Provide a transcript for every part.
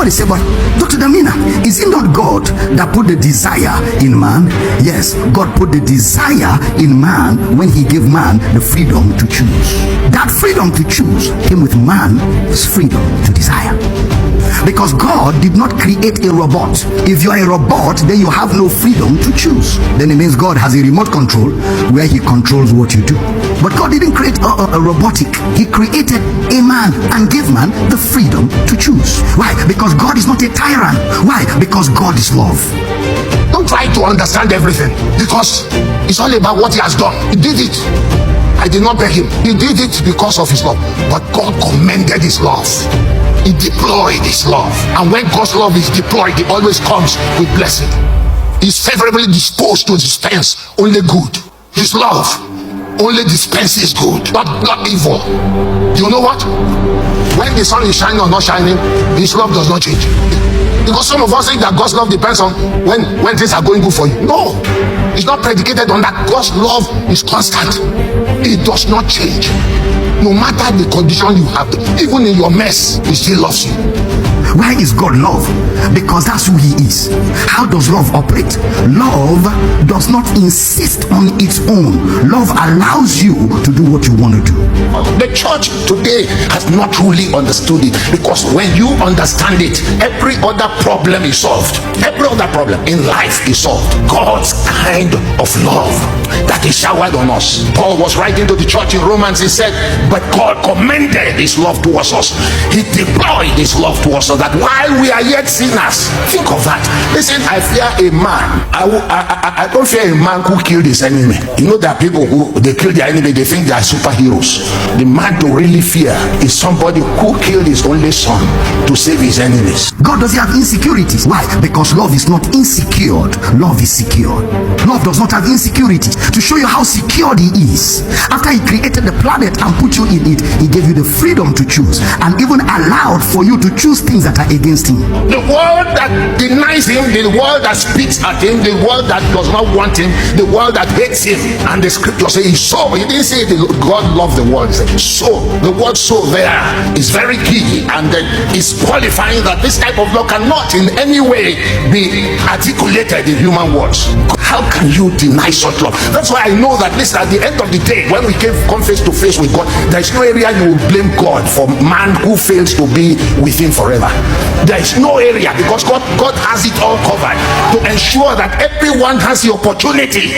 Somebody say, but Dr. Damina, is it not God that put the desire in man? Yes, God put the desire in man when he gave man the freedom to choose. That freedom to choose came with man's freedom to desire. Because God did not create a robot. If you are a robot, then you have no freedom to choose. Then it means God has a remote control where he controls what you do. But God didn't create a robotic. He created a man and gave man the freedom to choose. Why? Because God is not a tyrant. Why? Because God is love. Don't try to understand everything, because it's all about what he has done. He did it. I did not beg him. He did it because of his love. But God commended his love. He deployed his love. And when God's love is deployed, it always comes with blessing. He's favorably disposed to dispense only good. His love only dispenses good, not evil. You know what? When the sun is shining or not shining, his love does not change. Because some of us think that God's love depends on when things are going good for you. No, it's not predicated on that. God's love is constant. It does not change. No matter the condition you have, even in your mess, he still loves you. Why is God love? Because that's who he is. How does love operate? Love does not insist on its own. Love allows you to do what you want to do. The church today has not truly understood it, because when you understand it, every other problem is solved. Every other problem in life is solved. God's kind of love that is showered on us. Paul was writing to the church in Romans. He said, but God commended his love towards us. He deployed his love towards us, that while we are yet sinners, think of that. Listen, I fear a man. I don't fear a man who killed his enemy. You know, there are people who they kill their enemy, they think they are superheroes. The man to really fear is somebody who killed his only son to save his enemies. God doesn't have insecurities. Why? Because love is not insecure. Love is secure. Love does not have insecurities. To show you how secure he is, after he created the planet and put you in it, he gave you the freedom to choose, and even allowed for you to choose things that are against him. The world that denies him, the world that spits at him, the world that does not want him, the world that hates him. And the scripture says so. He didn't say God loved the world. He said so. The word so there is very key, and then it's qualifying that this type of love cannot in any way be articulated in human words. How can you deny such love? That's why I know that listen, at the end of the day, when we come face to face with God, there is no area you will blame God for man who fails to be with him forever. There is no area, because God has it all covered to ensure that everyone has the opportunity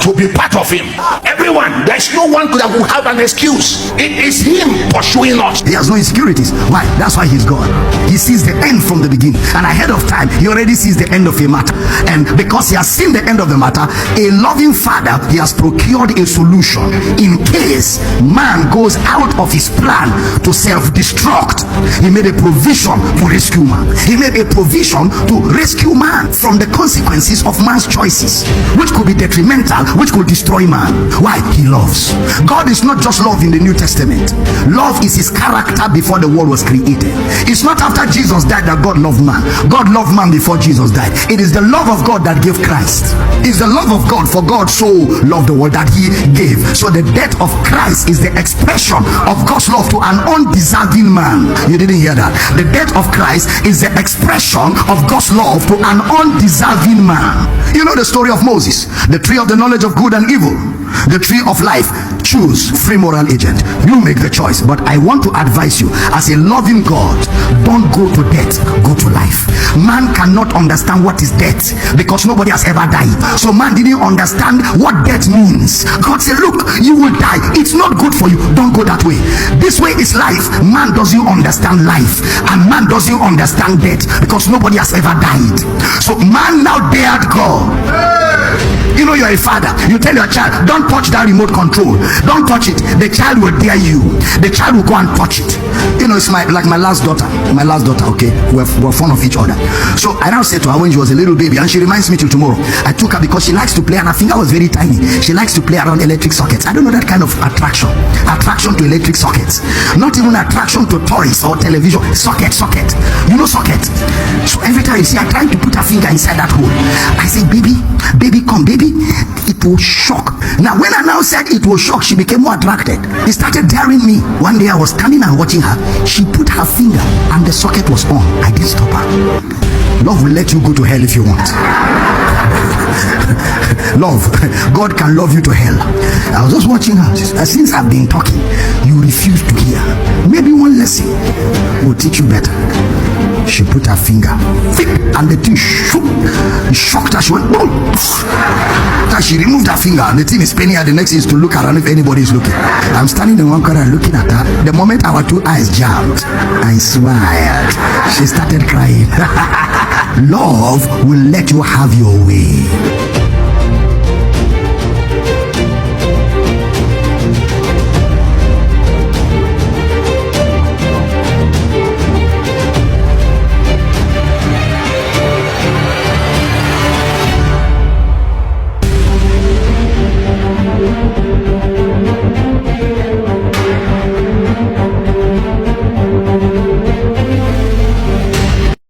to be part of him. Everyone. There is no one that will have an excuse. It is him pursuing us. He has no insecurities. Why? That's why he's God. He sees the end from the beginning, and ahead of time he already sees the end of a matter. And because he has seen the end of the matter, a loving father, he has procured a solution in case man goes out of his plan to self-destruct. He made a provision to rescue man. He made a provision to rescue man from the consequences of man's choices, which could be detrimental, which could destroy man. Why? He loves. God is not just love in the New Testament. Love is his character before the world was created. It's not after Jesus died that God loved man. God loved man before Jesus died. It is the love of God that gave Christ. It's the love of God, for God so loved the world that he gave. So the death of Christ is the expression of God's love to an undeserving man. You didn't hear that? The death of Christ is the expression of God's love to an undeserving man. You know the story of Moses, the tree of the knowledge of good and evil, the tree of life. Choose, free moral agent. You make the choice. But I want to advise you, as a loving God, don't go to death, go to life. Man cannot understand what is death because nobody has ever died. So man didn't understand what death means. God said, look, you will die. It's not good for you. Don't go that way. This way is life. Man doesn't understand life, and man doesn't understand death because nobody has ever died. So man now dared God. You know, you're a father, you tell your child, don't touch that remote control, don't touch it. The child will dare you. The child will go and touch it. You know, it's like my last daughter, okay, we're fond of each other. So I now said to her when she was a little baby, and she reminds me till tomorrow, I took her because she likes to play, and I think I was very tiny. She likes to play around electric sockets. I don't know that kind of attraction to electric sockets, not even attraction to toys or television. Socket, you know, socket. So every time you see her trying to put her finger inside that hole, I say, baby, come, baby, It was shock. Now, when I now said it was shock, she became more attracted. He started daring me. One day I was standing and watching her. She put her finger and the socket was on. I didn't stop her. Love will let you go to hell if you want. Love, God can love you to hell. I was just watching her. Since I've been talking, you refuse to hear. Maybe one lesson will teach you better. She put her finger, and the thing shook. It shocked her. She went boom. Then she removed her finger, and the thing is spinning her. The next thing is to look around if anybody is looking. I'm standing in one corner looking at her. The moment our two eyes jammed, I smiled. She started crying. Love will let you have your way.